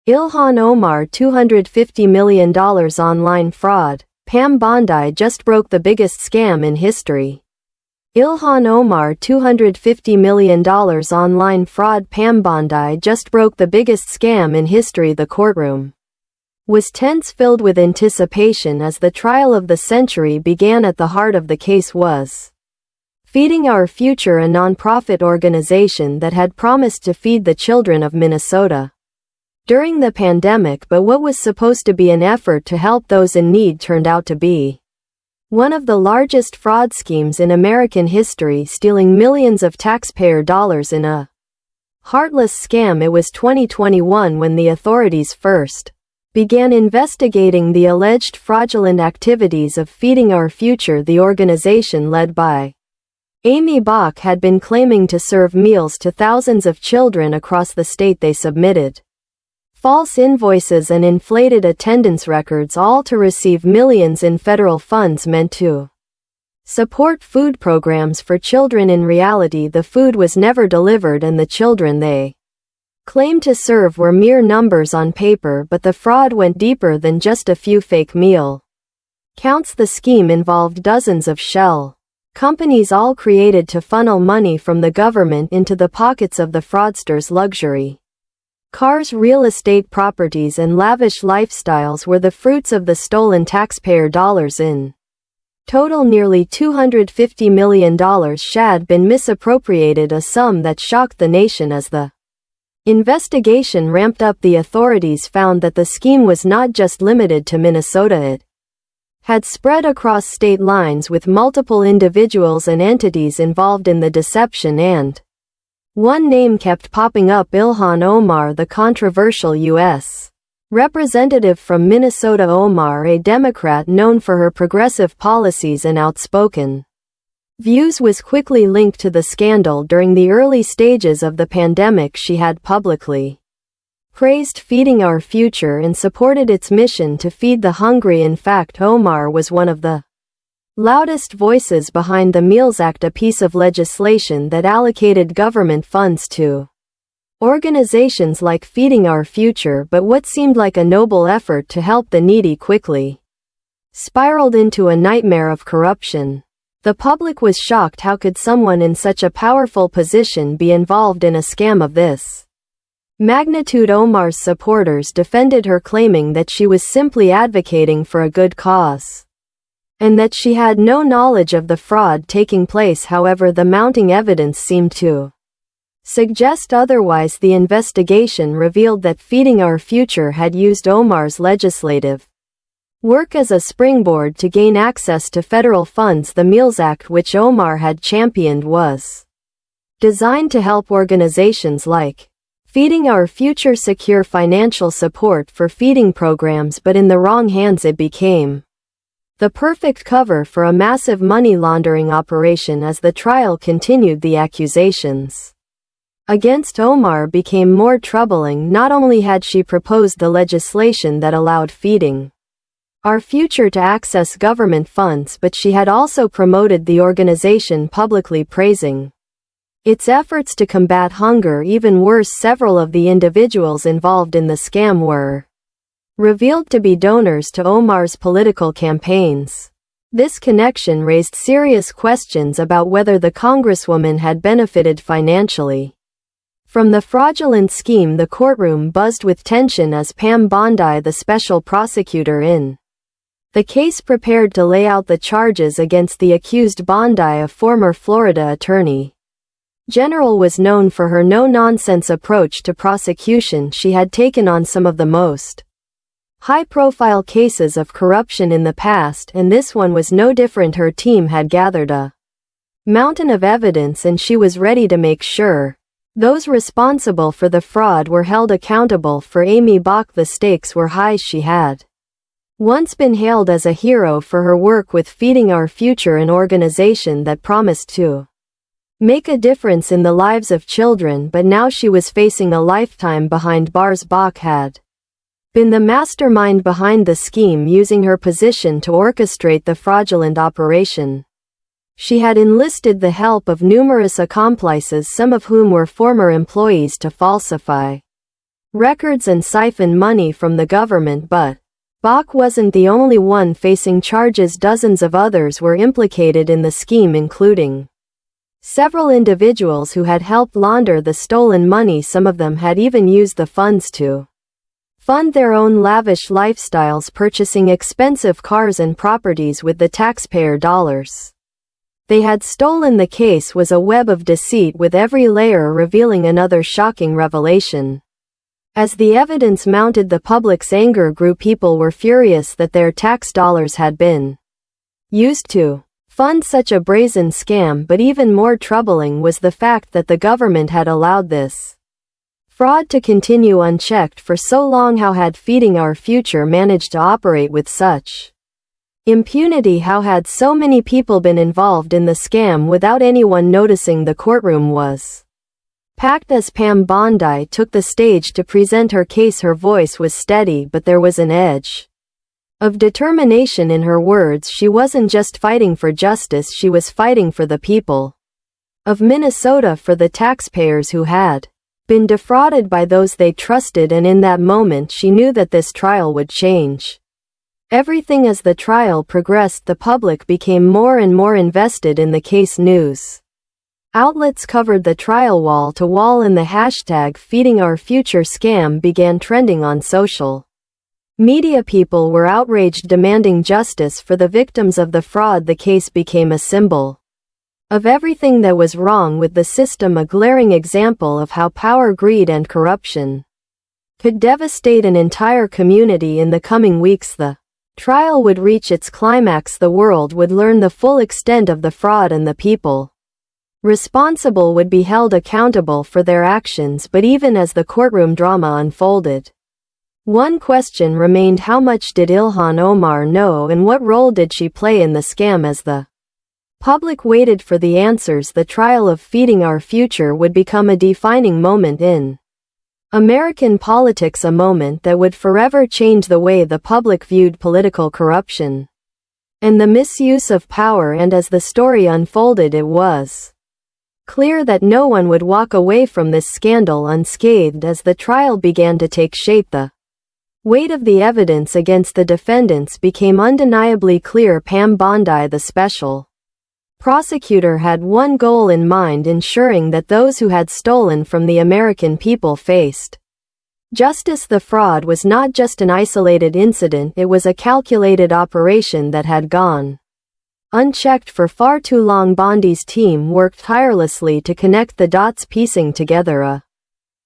Ilhan Omar $250 million online fraud. Pam Bondi just broke the biggest scam in history. Ilhan Omar $250 million online fraud. Pam Bondi just broke the biggest scam in history. The courtroom was tense, filled with anticipation as the trial of the century began. At the heart of the case was Feeding Our Future, a nonprofit organization that had promised to feed the children of Minnesota during the pandemic, but what was supposed to be an effort to help those in need turned out to be one of the largest fraud schemes in American history, stealing millions of taxpayer dollars in a heartless scam. It was 2021 when the authorities first began investigating the alleged fraudulent activities of Feeding Our Future. The organization, led by Amy Bach, had been claiming to serve meals to thousands of children across the state. They submitted false invoices and inflated attendance records, all to receive millions in federal funds meant to support food programs for children. In reality, the food was never delivered and the children they claimed to serve were mere numbers on paper. But the fraud went deeper than just a few fake meal counts. The scheme involved dozens of shell companies, all created to funnel money from the government into the pockets of the fraudsters. Luxury cars, real estate properties, and lavish lifestyles were the fruits of the stolen taxpayer dollars. In total, nearly $250 million had been misappropriated, a sum that shocked the nation. As the investigation ramped up, the authorities found that the scheme was not just limited to Minnesota. It had spread across state lines, with multiple individuals and entities involved in the deception, and one name kept popping up: Ilhan Omar, the controversial U.S. representative from Minnesota. Omar, a Democrat known for her progressive policies and outspoken views, was quickly linked to the scandal. During the early stages of the pandemic, she had publicly praised Feeding Our Future and supported its mission to feed the hungry. In fact, Omar was one of the loudest voices behind the Meals Act, a piece of legislation that allocated government funds to organizations like Feeding Our Future. But what seemed like a noble effort to help the needy quickly spiraled into a nightmare of corruption. The public was shocked. How could someone in such a powerful position be involved in a scam of this magnitude? Omar's supporters defended her, claiming that she was simply advocating for a good cause and that she had no knowledge of the fraud taking place. However, the mounting evidence seemed to suggest otherwise. The investigation revealed that Feeding Our Future had used Omar's legislative work as a springboard to gain access to federal funds. The Meals Act, which Omar had championed, was designed to help organizations like Feeding Our Future secure financial support for feeding programs, but in the wrong hands it became the perfect cover for a massive money laundering operation. As the trial continued, the accusations against Omar became more troubling. Not only had she proposed the legislation that allowed Feeding Our Future to access government funds, but she had also promoted the organization publicly, praising its efforts to combat hunger. Even worse, several of the individuals involved in the scam were revealed to be donors to Omar's political campaigns. This connection raised serious questions about whether the congresswoman had benefited financially from the fraudulent scheme. The courtroom buzzed with tension as Pam Bondi, the special prosecutor in the case, prepared to lay out the charges against the accused. Bondi, a former Florida attorney general, was known for her no-nonsense approach to prosecution. She had taken on some of the most high-profile cases of corruption in the past, and this one was no different. Her team had gathered a mountain of evidence, and she was ready to make sure those responsible for the fraud were held accountable. For Amy Bach, the stakes were high. She had once been hailed as a hero for her work with Feeding Our Future, an organization that promised to make a difference in the lives of children, but now she was facing a lifetime behind bars. Bach had been the mastermind behind the scheme, using her position to orchestrate the fraudulent operation. She had enlisted the help of numerous accomplices, some of whom were former employees, to falsify records and siphon money from the government, but Bach wasn't the only one facing charges. Dozens of others were implicated in the scheme, including several individuals who had helped launder the stolen money. Some of them had even used the funds to fund their own lavish lifestyles, purchasing expensive cars and properties with the taxpayer dollars they had stolen. The case was a web of deceit, with every layer revealing another shocking revelation. As the evidence mounted, the public's anger grew. People were furious that their tax dollars had been used to fund such a brazen scam, but even more troubling was the fact that the government had allowed this fraud to continue unchecked for so long. How had Feeding Our Future managed to operate with such impunity? How had so many people been involved in the scam without anyone noticing? The courtroom was packed as Pam Bondi took the stage to present her case. Her voice was steady, but there was an edge of determination in her words. She wasn't just fighting for justice, she was fighting for the people of Minnesota, for the taxpayers who had been defrauded by those they trusted. And in that moment she knew that this trial would change everything. As the trial progressed, the public became more and more invested in the case. News outlets covered the trial wall to wall, and the hashtag Feeding Our Future scam began trending on social media. People were outraged, demanding justice for the victims of the fraud. The case became a symbol of everything that was wrong with the system, a glaring example of how power, greed, and corruption could devastate an entire community. In the coming weeks, the trial would reach its climax. The world would learn the full extent of the fraud, and the people responsible would be held accountable for their actions. But even as the courtroom drama unfolded, one question remained: how much did Ilhan Omar know, and what role did she play in the scam? As the public waited for the answers, the trial of Feeding Our Future would become a defining moment in American politics, a moment that would forever change the way the public viewed political corruption and the misuse of power. And as the story unfolded, it was clear that no one would walk away from this scandal unscathed. As the trial began to take shape, the weight of the evidence against the defendants became undeniably clear. Pam Bondi, the special prosecutor, had one goal in mind: ensuring that those who had stolen from the American people faced justice. The fraud was not just an isolated incident, it was a calculated operation that had gone unchecked for far too long. Bondi's team worked tirelessly to connect the dots, piecing together a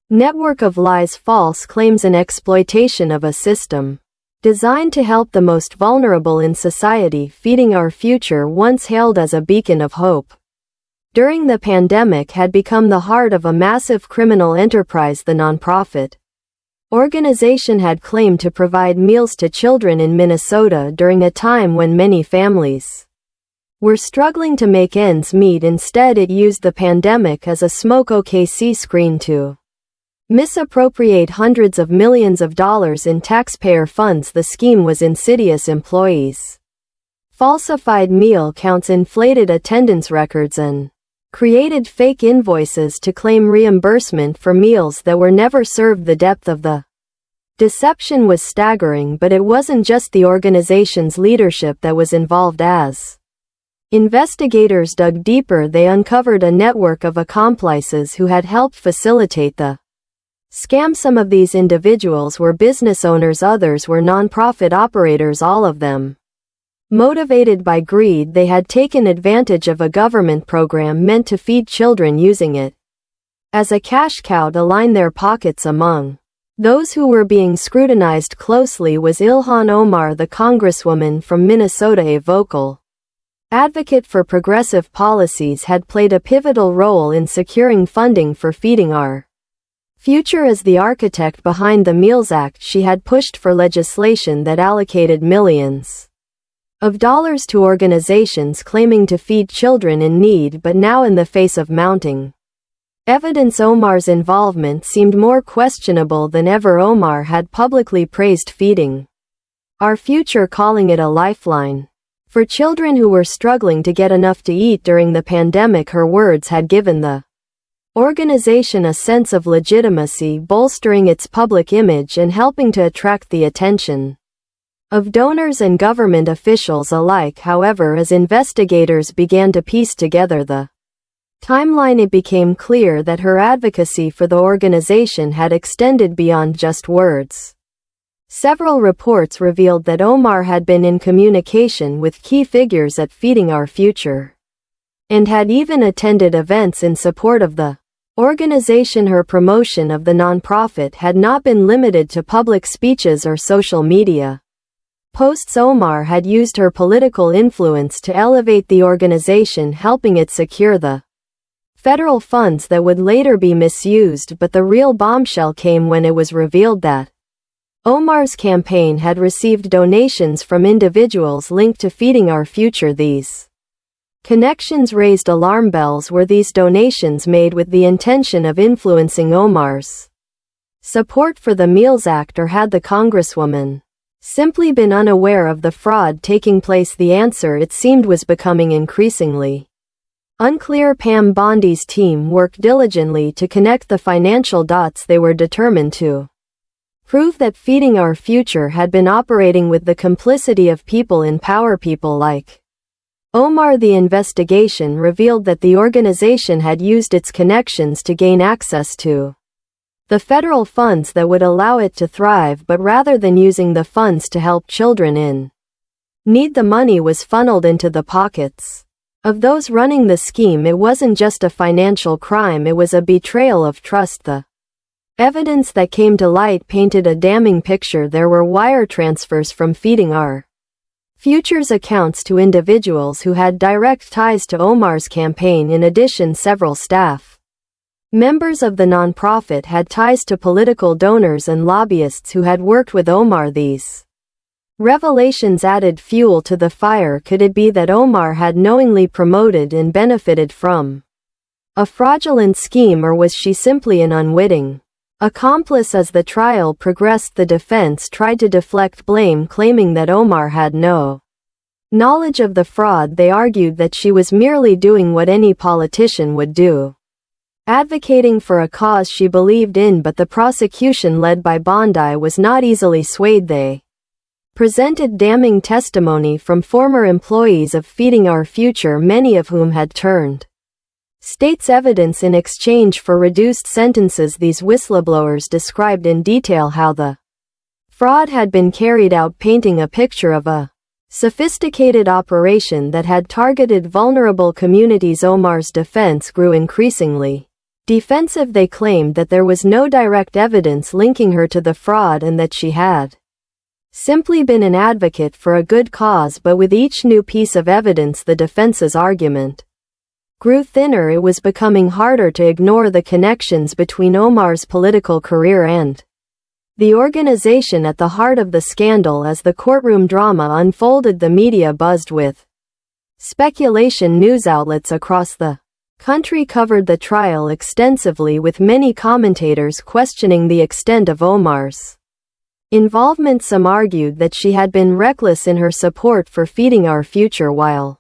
network of lies, false claims, and exploitation of a system designed to help the most vulnerable in society. Feeding Our Future, once hailed as a beacon of hope during the pandemic, had become the heart of a massive criminal enterprise. The nonprofit organization had claimed to provide meals to children in Minnesota during a time when many families were struggling to make ends meet. Instead, it used the pandemic as a smoke screen to misappropriate hundreds of millions of dollars in taxpayer funds. The scheme was insidious: employees falsified meal counts, inflated attendance records, and created fake invoices to claim reimbursement for meals that were never served. The depth of the deception was staggering, but it wasn't just the organization's leadership that was involved. As investigators dug deeper, they uncovered a network of accomplices who had helped facilitate the scam. Some of these individuals were business owners, others were nonprofit operators, all of them motivated by greed. They had taken advantage of a government program meant to feed children, using it as a cash cow to line their pockets. Among those who were being scrutinized closely was Ilhan Omar, the congresswoman from Minnesota. A vocal advocate for progressive policies, had played a pivotal role in securing funding for Feeding Our Future. As the architect behind the Meals Act, she had pushed for legislation that allocated millions of dollars to organizations claiming to feed children in need. But now, in the face of mounting evidence, Omar's involvement seemed more questionable than ever. Omar had publicly praised Feeding Our Future, calling it a lifeline for children who were struggling to get enough to eat during the pandemic. Her words had given the organization a sense of legitimacy, bolstering its public image and helping to attract the attention of donors and government officials alike. However, as investigators began to piece together the timeline, it became clear that her advocacy for the organization had extended beyond just words. Several reports revealed that Omar had been in communication with key figures at Feeding Our Future, and had even attended events in support of the organization. Her promotion of the nonprofit had not been limited to public speeches or social media posts. Omar had used her political influence to elevate the organization, helping it secure the federal funds that would later be misused. But the real bombshell came when it was revealed that Omar's campaign had received donations from individuals linked to Feeding Our Future. These connections raised alarm bells. Were these donations made with the intention of influencing Omar's support for the Meals Act, or had the Congresswoman simply been unaware of the fraud taking place? The answer, it seemed, was becoming increasingly unclear. Pam Bondi's team worked diligently to connect the financial dots. They were determined to prove that Feeding Our Future had been operating with the complicity of people in power, people like Omar. The investigation revealed that the organization had used its connections to gain access to the federal funds that would allow it to thrive, but rather than using the funds to help children in need, the money was funneled into the pockets of those running the scheme. It wasn't just a financial crime, it was a betrayal of trust. The evidence that came to light painted a damning picture. There were wire transfers from Feeding Our Future's accounts to individuals who had direct ties to Omar's campaign. In addition, several staff members of the nonprofit had ties to political donors and lobbyists who had worked with Omar. These revelations added fuel to the fire. Could it be that Omar had knowingly promoted and benefited from a fraudulent scheme, or was she simply an unwitting accomplice? As the trial progressed, the defense tried to deflect blame, claiming that Omar had no knowledge of the fraud. They argued that she was merely doing what any politician would do, advocating for a cause she believed in. But the prosecution, led by Bondi, was not easily swayed. They presented damning testimony from former employees of Feeding Our Future, many of whom had turned state's evidence in exchange for reduced sentences. These whistleblowers described in detail how the fraud had been carried out, painting a picture of a sophisticated operation that had targeted vulnerable communities. Omar's defense grew increasingly defensive. They claimed that there was no direct evidence linking her to the fraud and that she had simply been an advocate for a good cause. But with each new piece of evidence, the defense's argument grew thinner. It was becoming harder to ignore the connections between Omar's political career and the organization at the heart of the scandal. As the courtroom drama unfolded, the media buzzed with speculation. News outlets across the country covered the trial extensively, with many commentators questioning the extent of Omar's involvement. Some argued that she had been reckless in her support for Feeding Our Future, while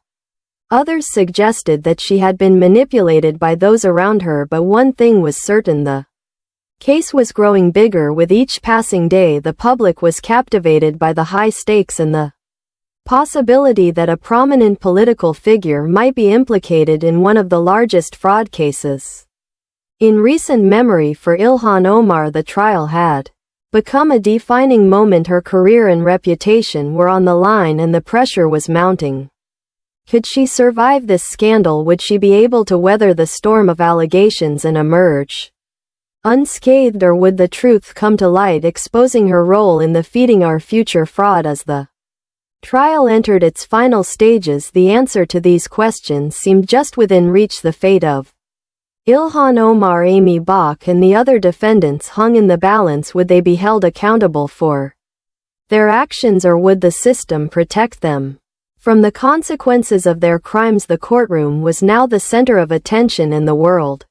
others suggested that she had been manipulated by those around her. But one thing was certain: the case was growing bigger. With each passing day, the public was captivated by the high stakes and the possibility that a prominent political figure might be implicated in one of the largest fraud cases in recent memory. For Ilhan Omar, the trial had become a defining moment. Her career and reputation were on the line, and the pressure was mounting. Could she survive this scandal? Would she be able to weather the storm of allegations and emerge unscathed, or would the truth come to light, exposing her role in the Feeding Our Future fraud? As the trial entered its final stages, the answer to these questions seemed just within reach. The fate of Ilhan Omar, Amy Bach, and the other defendants hung in the balance. Would they be held accountable for their actions, or would the system protect them from the consequences of their crimes? The courtroom was now the center of attention, and the world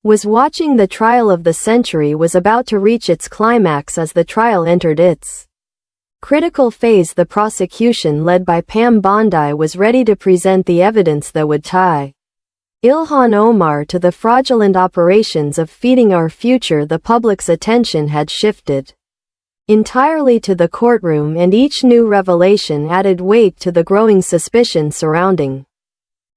was watching. The trial of the century was about to reach its climax. As the trial entered its critical phase, the prosecution, led by Pam Bondi, was ready to present the evidence that would tie Ilhan Omar to the fraudulent operations of feeding our future, the public's attention had shifted entirely to the courtroom, and each new revelation added weight to the growing suspicion surrounding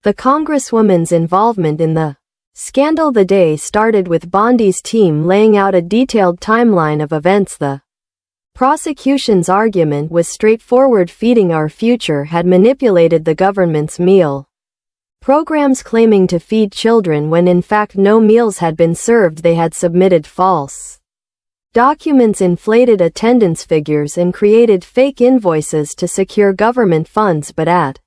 the Congresswoman's involvement in the scandal. The day started with Bondi's team laying out a detailed timeline of events. The prosecution's argument was straightforward: feeding our future had manipulated the government's meal programs, claiming to feed children when in fact no meals had been served. They had submitted false documents, inflated attendance figures, and created fake invoices to secure government funds. But at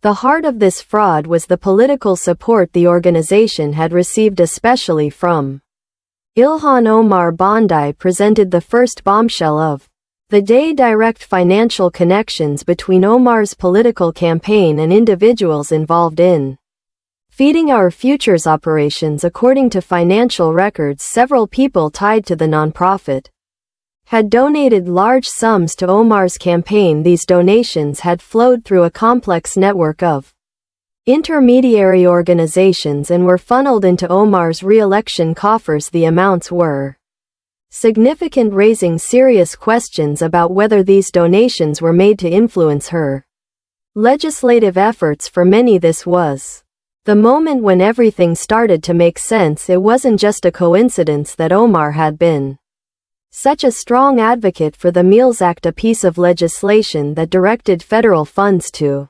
the heart of this fraud was the political support the organization had received, especially from Ilhan Omar. Bondi presented the first bombshell of the day: direct financial connections between Omar's political campaign and individuals involved in feeding our future's operations. According to financial records, several people tied to the nonprofit had donated large sums to Omar's campaign. These donations had flowed through a complex network of intermediary organizations and were funneled into Omar's re-election coffers. The amounts were significant, raising serious questions about whether these donations were made to influence her legislative efforts. For many, this was the moment when everything started to make sense. It wasn't just a coincidence that Omar had been such a strong advocate for the Meals Act, a piece of legislation that directed federal funds to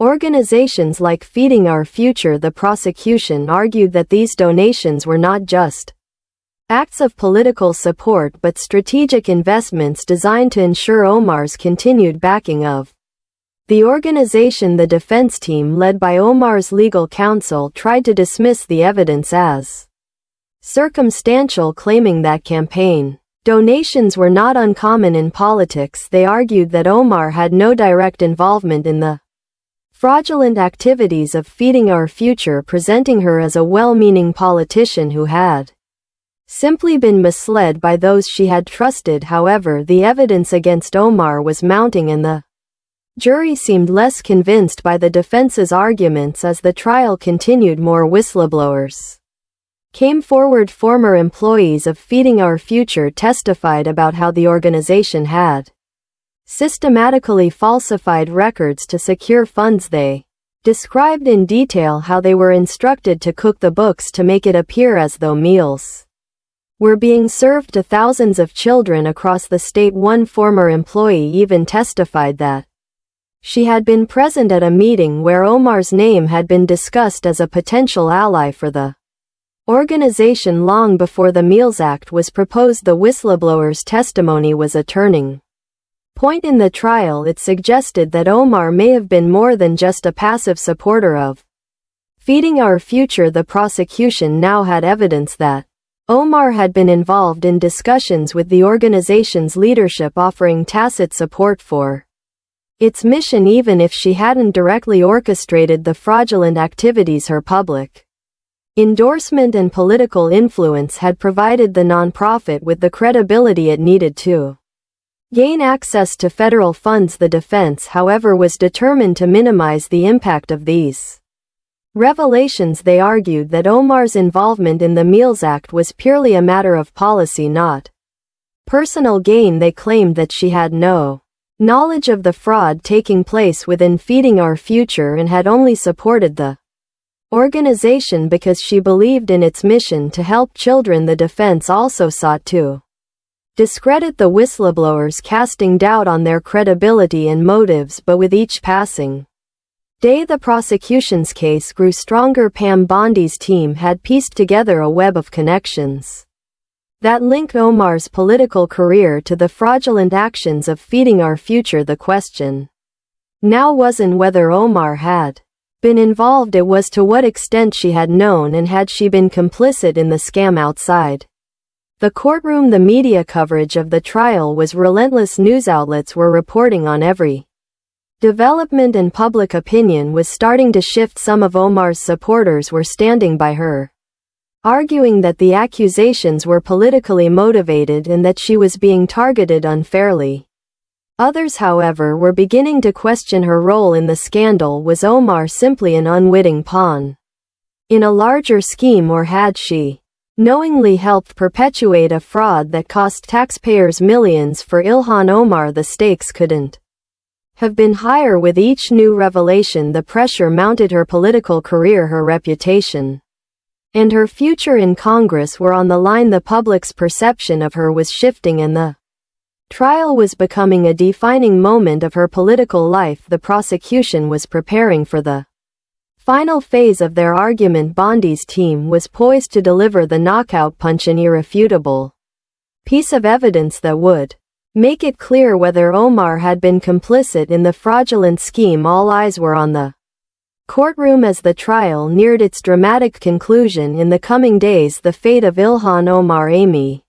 organizations like Feeding Our Future. The prosecution argued that these donations were not just acts of political support but strategic investments designed to ensure Omar's continued backing of the organization. The defense team, led by Omar's legal counsel, tried to dismiss the evidence as circumstantial, claiming that campaign donations were not uncommon in politics. They argued that Omar had no direct involvement in the fraudulent activities of Feeding Our Future, presenting her as a well-meaning politician who had simply been misled by those she had trusted. However, the evidence against Omar was mounting, and the jury seemed less convinced by the defense's arguments. As the trial continued, more whistleblowers came forward. Former employees of Feeding Our Future testified about how the organization had systematically falsified records to secure funds. They described in detail how they were instructed to cook the books to make it appear as though meals were being served to thousands of children across the state. One former employee even testified that she had been present at a meeting where Omar's name had been discussed as a potential ally for the organization long before the Meals Act was proposed. The whistleblower's testimony was a turning point in the trial. It suggested that Omar may have been more than just a passive supporter of Feeding Our Future. The prosecution now had evidence that Omar had been involved in discussions with the organization's leadership, offering tacit support for its mission, even if she hadn't directly orchestrated the fraudulent activities. Her public endorsement and political influence had provided the nonprofit with the credibility it needed to gain access to federal funds. The defense, however, was determined to minimize the impact of these revelations. They argued that Omar's involvement in the Meals Act was purely a matter of policy, not personal gain. They claimed that she had no knowledge of the fraud taking place within Feeding Our Future and had only supported the organization because she believed in its mission to help children. The defense also sought to discredit the whistleblowers, casting doubt on their credibility and motives. But with each passing day, the prosecution's case grew stronger. Pam Bondi's team had pieced together a web of connections that linked Omar's political career to the fraudulent actions of Feeding Our Future. The question now wasn't whether Omar had been involved, it was to what extent she had known, and had she been complicit in the scam outside the courtroom. The media coverage of the trial was relentless. News outlets were reporting on every development, and public opinion was starting to shift. Some of Omar's supporters were standing by her, arguing that the accusations were politically motivated and that she was being targeted unfairly. Others, however, were beginning to question her role in the scandal. Was Omar simply an unwitting pawn in a larger scheme, or had she knowingly helped perpetuate a fraud that cost taxpayers millions? For Ilhan Omar, the stakes couldn't have been higher. With each new revelation, the pressure mounted. Her political career, her reputation, and her future in Congress were on the line. The public's perception of her was shifting, and the trial was becoming a defining moment of her political life. The prosecution was preparing for the final phase of their argument. Bondi's team was poised to deliver the knockout punch, an irrefutable piece of evidence that would make it clear whether Omar had been complicit in the fraudulent scheme. All eyes were on the courtroom as the trial neared its dramatic conclusion. In the coming days, the fate of Ilhan Omar, Amy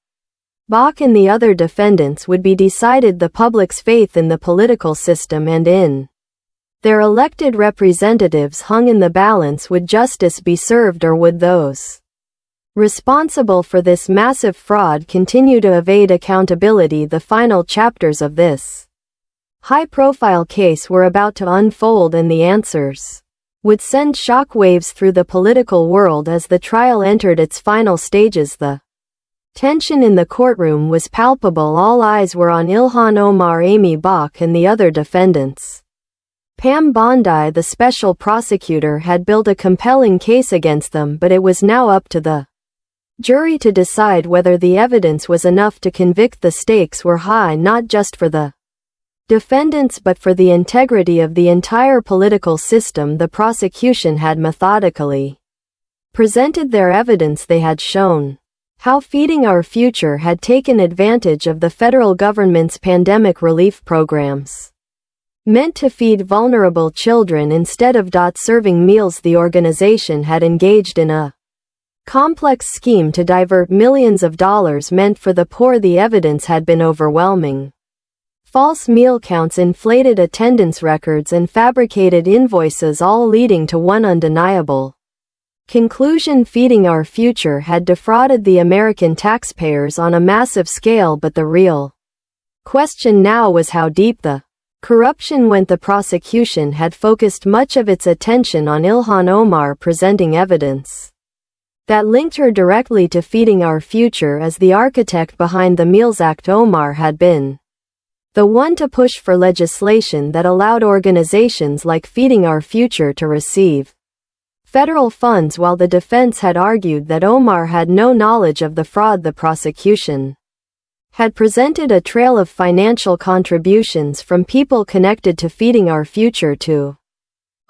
Bach, and the other defendants would be decided. The public's faith in the political system and in their elected representatives hung in the balance. Would justice be served, or would those responsible for this massive fraud continue to evade accountability? The final chapters of this high-profile case were about to unfold, and the answers would send shockwaves through the political world. As the trial entered its final stages, the tension in the courtroom was palpable. All eyes were on Ilhan Omar, Amy Bach, and the other defendants. Pam Bondi, the special prosecutor, had built a compelling case against them, but it was now up to the jury to decide whether the evidence was enough to convict. The stakes were high, not just for the defendants but for the integrity of the entire political system. The prosecution had methodically presented their evidence. They had shown how Feeding Our Future had taken advantage of the federal government's pandemic relief programs meant to feed vulnerable children instead of serving meals. The organization had engaged in a complex scheme to divert millions of dollars meant for the poor. The evidence had been overwhelming. False meal counts, inflated attendance records, and fabricated invoices, all leading to one undeniable conclusion: Feeding Our Future had defrauded the American taxpayers on a massive scale. But the real question now was how deep the corruption went. The prosecution had focused much of its attention on Ilhan Omar, presenting evidence that linked her directly to Feeding Our Future. As the architect behind the Meals Act, Omar had been the one to push for legislation that allowed organizations like Feeding Our Future to receive federal funds, while the defense had argued that Omar had no knowledge of the fraud. The prosecution had presented a trail of financial contributions from people connected to Feeding Our Future to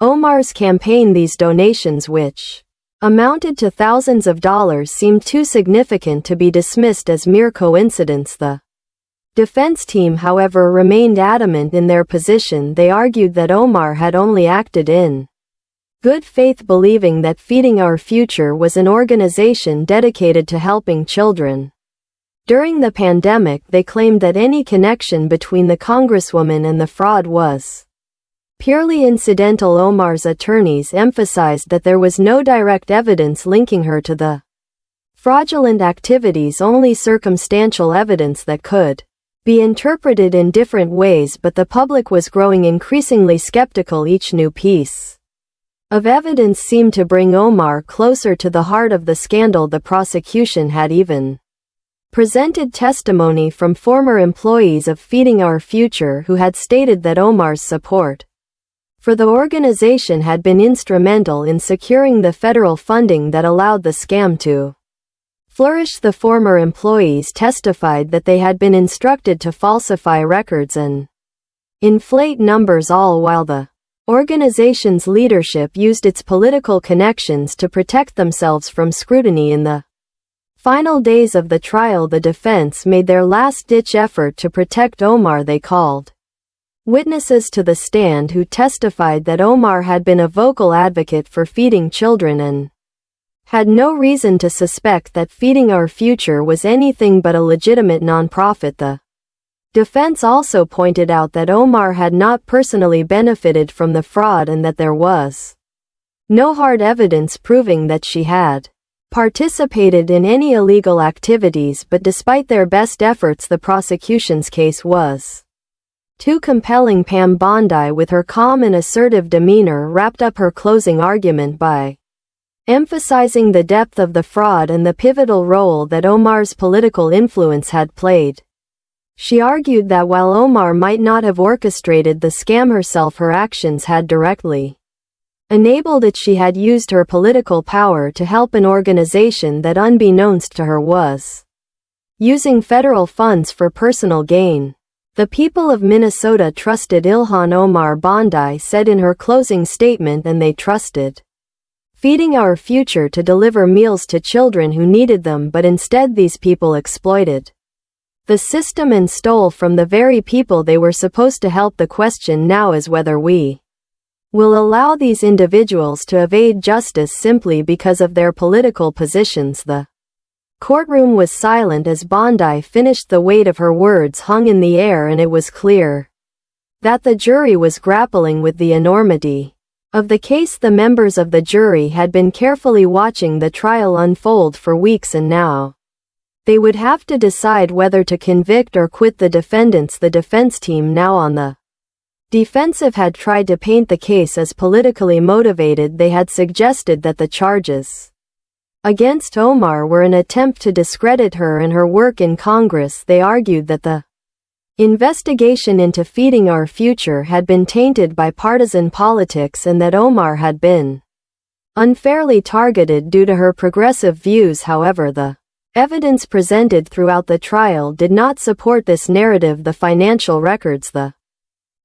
Omar's campaign. These donations, which amounted to thousands of dollars, seemed too significant to be dismissed as mere coincidence. The defense team, however, remained adamant in their position. They argued that Omar had only acted in good faith, believing that Feeding Our Future was an organization dedicated to helping children during the pandemic. They claimed that any connection between the congresswoman and the fraud was purely incidental. Omar's attorneys emphasized that there was no direct evidence linking her to the fraudulent activities, only circumstantial evidence that could be interpreted in different ways. But the public was growing increasingly skeptical. Each new piece of evidence seemed to bring Omar closer to the heart of the scandal. The prosecution had even presented testimony from former employees of Feeding Our Future who had stated that Omar's support for the organization had been instrumental in securing the federal funding that allowed the scam to flourish. The former employees testified that they had been instructed to falsify records and inflate numbers, all while the organization's leadership used its political connections to protect themselves from scrutiny. In the final days of the trial, the defense made their last-ditch effort to protect Omar. They called witnesses to the stand who testified that Omar had been a vocal advocate for feeding children and had no reason to suspect that Feeding Our Future was anything but a legitimate nonprofit. The defense also pointed out that Omar had not personally benefited from the fraud and that there was no hard evidence proving that she had participated in any illegal activities. But despite their best efforts, the prosecution's case was too compelling. Pam Bondi, with her calm and assertive demeanor, wrapped up her closing argument by emphasizing the depth of the fraud and the pivotal role that Omar's political influence had played. She argued that while Omar might not have orchestrated the scam herself, her actions had directly enabled it. She had used her political power to help an organization that, unbeknownst to her, was using federal funds for personal gain. The people of Minnesota trusted Ilhan Omar, Bondi said in her closing statement, and they trusted Feeding Our Future to deliver meals to children who needed them, but instead these people exploited the system and stole from the very people they were supposed to help. The question now is whether we will allow these individuals to evade justice simply because of their political positions. The courtroom was silent as Bondi finished. The weight of her words hung in the air, and it was clear that the jury was grappling with the enormity of the case. The members of the jury had been carefully watching the trial unfold for weeks, and now they would have to decide whether to convict or quit the defendants. The defense team, now on the defensive, had tried to paint the case as politically motivated. They had suggested that the charges against Omar were an attempt to discredit her and her work in Congress. They argued that the investigation into Feeding Our Future had been tainted by partisan politics and that Omar had been unfairly targeted due to her progressive views. However, the evidence presented throughout the trial did not support this narrative. The financial records, the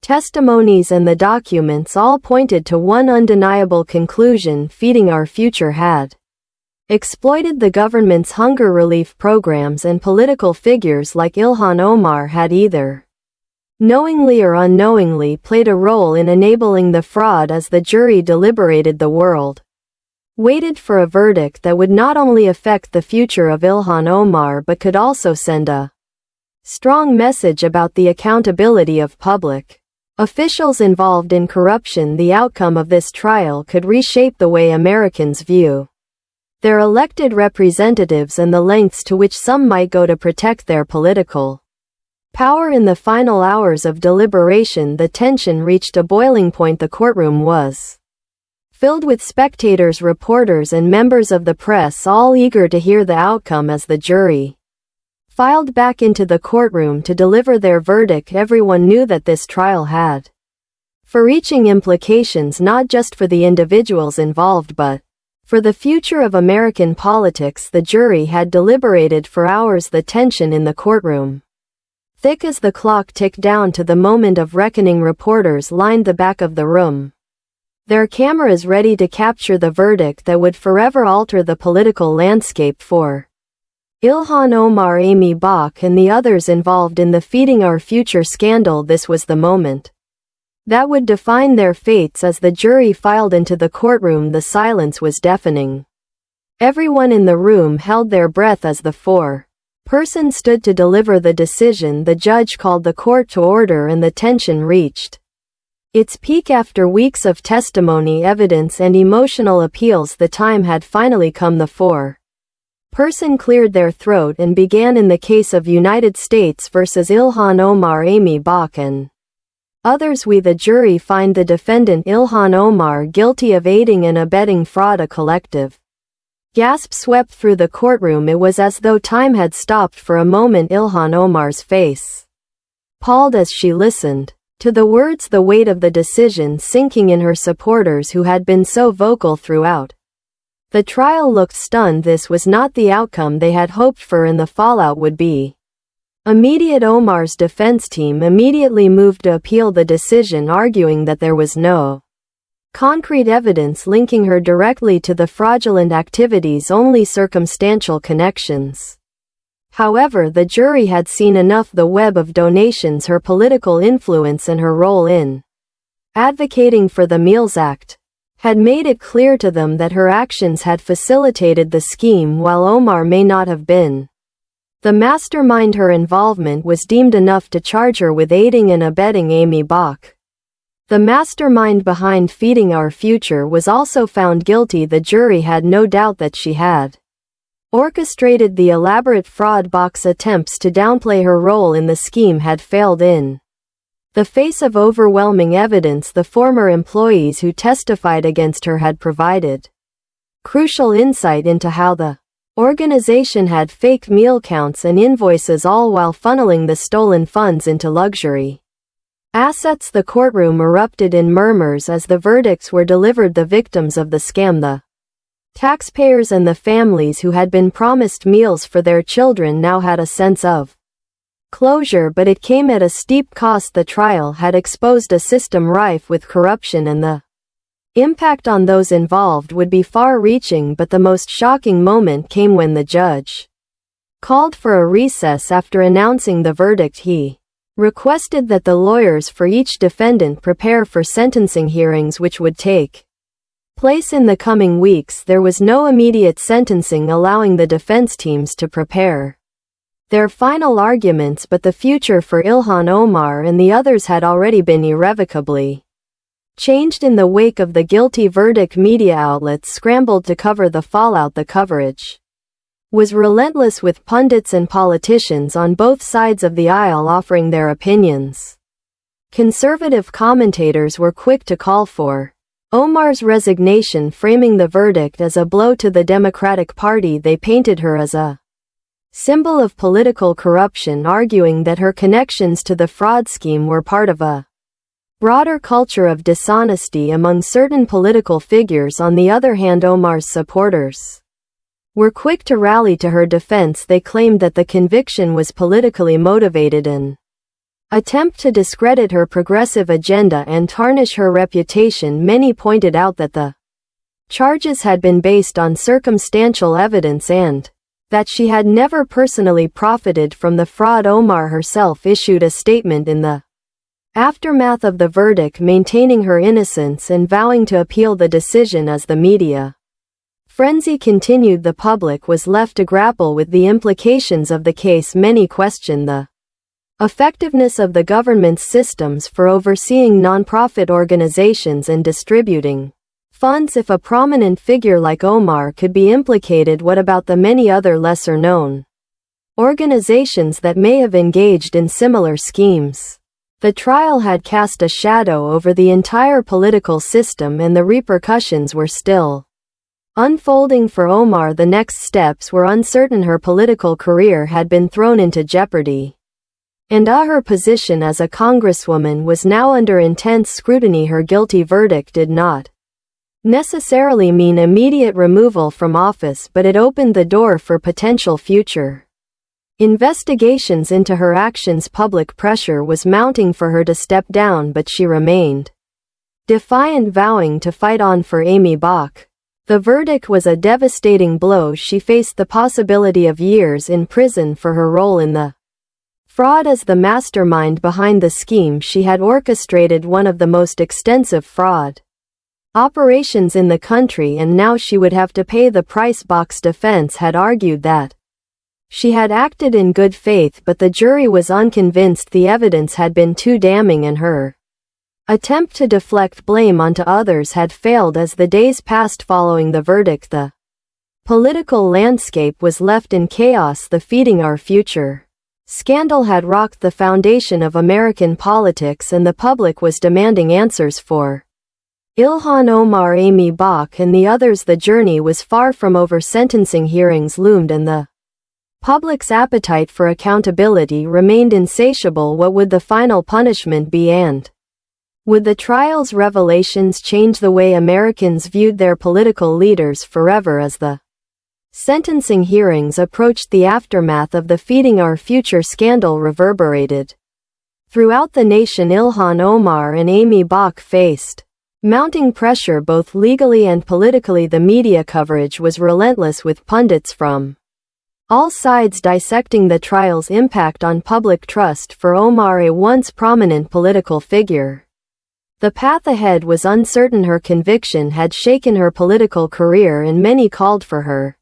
testimonies, and the documents all pointed to one undeniable conclusion: Feeding Our Future had exploited the government's hunger relief programs, and political figures like Ilhan Omar had either knowingly or unknowingly played a role in enabling the fraud. As the jury deliberated, the world waited for a verdict that would not only affect the future of Ilhan Omar but could also send a strong message about the accountability of public officials involved in corruption. The outcome of this trial could reshape the way Americans view their elected representatives and the lengths to which some might go to protect their political power. In the final hours of deliberation, the tension reached a boiling point. The courtroom was filled with spectators, reporters, and members of the press, all eager to hear the outcome. As the jury filed back into the courtroom to deliver their verdict, everyone knew that this trial had far-reaching implications, not just for the individuals involved but for the future of American politics. The jury had deliberated for hours, the tension in the courtroom thick as the clock ticked down to the moment of reckoning. Reporters lined the back of the room, their cameras ready to capture the verdict that would forever alter the political landscape for Ilhan Omar, Amy Bach, and the others involved in the Feeding Our Future scandal. This was the moment that would define their fates. As the jury filed into the courtroom, the silence was deafening. Everyone in the room held their breath as the four-person stood to deliver the decision. The judge called the court to order, and the tension reached its peak. After weeks of testimony, evidence, and emotional appeals, the time had finally come. The four-person cleared their throat and began. In the case of United States versus Ilhan Omar, Amy Bach, and others, we the jury find the defendant Ilhan Omar guilty of aiding and abetting fraud. A collective gasp swept through the courtroom. It was as though time had stopped for a moment. Ilhan Omar's face palled as she listened to the words, the weight of the decision sinking in. Her supporters, who had been so vocal throughout the trial, looked stunned. This was not the outcome they had hoped for, and the fallout would be immediate. Omar's defense team immediately moved to appeal the decision, arguing that there was no concrete evidence linking her directly to the fraudulent activities, only circumstantial connections. However, the jury had seen enough. The web of donations, her political influence, and her role in advocating for the Meals Act had made it clear to them that her actions had facilitated the scheme. While Omar may not have been the mastermind, her involvement was deemed enough to charge her with aiding and abetting. Amy Bach, the mastermind behind Feeding Our Future, was also found guilty. The jury had no doubt that she had orchestrated the elaborate fraud. Bach's attempts to downplay her role in the scheme had failed. In the face of overwhelming evidence, the former employees who testified against her had provided crucial insight into how the organization had faked meal counts and invoices, all while funneling the stolen funds into luxury assets. The courtroom erupted in murmurs as the verdicts were delivered. The victims of the scam, the taxpayers and the families who had been promised meals for their children, now had a sense of closure, but it came at a steep cost. The trial had exposed a system rife with corruption, and the impact on those involved would be far-reaching. But the most shocking moment came when the judge called for a recess. After announcing the verdict, he requested that the lawyers for each defendant prepare for sentencing hearings, which would take place in the coming weeks. There was no immediate sentencing, allowing the defense teams to prepare their final arguments, but the future for Ilhan Omar and the others had already been irrevocably changed in the wake of the guilty verdict. Media outlets scrambled to cover the fallout. The coverage was relentless, with pundits and politicians on both sides of the aisle offering their opinions. Conservative commentators were quick to call for Omar's resignation, framing the verdict as a blow to the Democratic Party. They painted her as a symbol of political corruption, arguing that her connections to the fraud scheme were part of a broader culture of dishonesty among certain political figures. On the other hand, Omar's supporters were quick to rally to her defense. They claimed that the conviction was politically motivated, an attempt to discredit her progressive agenda and tarnish her reputation. Many pointed out that the charges had been based on circumstantial evidence and that she had never personally profited from the fraud. Omar herself issued a statement in the aftermath of the verdict, maintaining her innocence and vowing to appeal the decision. As the media frenzy continued, the public was left to grapple with the implications of the case. Many questioned the effectiveness of the government's systems for overseeing nonprofit organizations and distributing funds. If a prominent figure like Omar could be implicated, what about the many other lesser-known organizations that may have engaged in similar schemes? The trial had cast a shadow over the entire political system, and the repercussions were still unfolding for Omar. The next steps were uncertain. Her political career had been thrown into jeopardy, and her position as a congresswoman was now under intense scrutiny. Her guilty verdict did not necessarily mean immediate removal from office, but it opened the door for potential future investigations into her actions. Public pressure was mounting for her to step down, but she remained defiant, vowing to fight on. For Amy Bach, the verdict was a devastating blow. She faced the possibility of years in prison for her role in the fraud. As the mastermind behind the scheme, she had orchestrated one of the most extensive fraud operations in the country, and now she would have to pay the price. Bach's defense had argued that she had acted in good faith, but the jury was unconvinced. The evidence had been too damning, and her attempt to deflect blame onto others had failed. As the days passed following the verdict, the political landscape was left in chaos. The Feeding Our Future scandal had rocked the foundation of American politics, and the public was demanding answers for Ilhan Omar, Amy Bach, and the others. The journey was far from over. Sentencing hearings loomed, and the public's appetite for accountability remained insatiable. What would the final punishment be, and would the trial's revelations change the way Americans viewed their political leaders forever? As the sentencing hearings approached, the aftermath of the Feeding Our Future scandal reverberated throughout the nation. Ilhan Omar and Amy Bach faced mounting pressure both legally and politically. The media coverage was relentless, with pundits from all sides dissecting the trial's impact on public trust for Omar, a once prominent political figure. The path ahead was uncertain. Her conviction had shaken her political career, and many called for her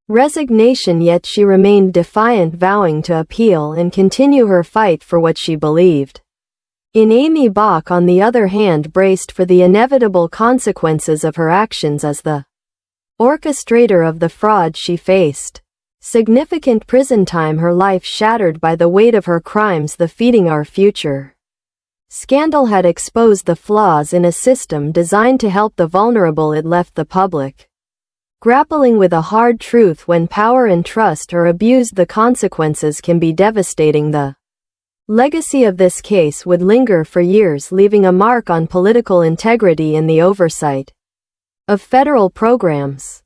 resignation, yet she remained defiant, vowing to appeal and continue her fight for what she believed in. Amy Bach, on the other hand, braced for the inevitable consequences of her actions. As the orchestrator of the fraud, she faced significant prison time, her life shattered by the weight of her crimes. The Feeding Our Future scandal had exposed the flaws in a system designed to help the vulnerable. It left the public Grappling with a hard truth: when power and trust are abused, the consequences can be devastating. The legacy of this case would linger for years, leaving a mark on political integrity and the oversight of federal programs.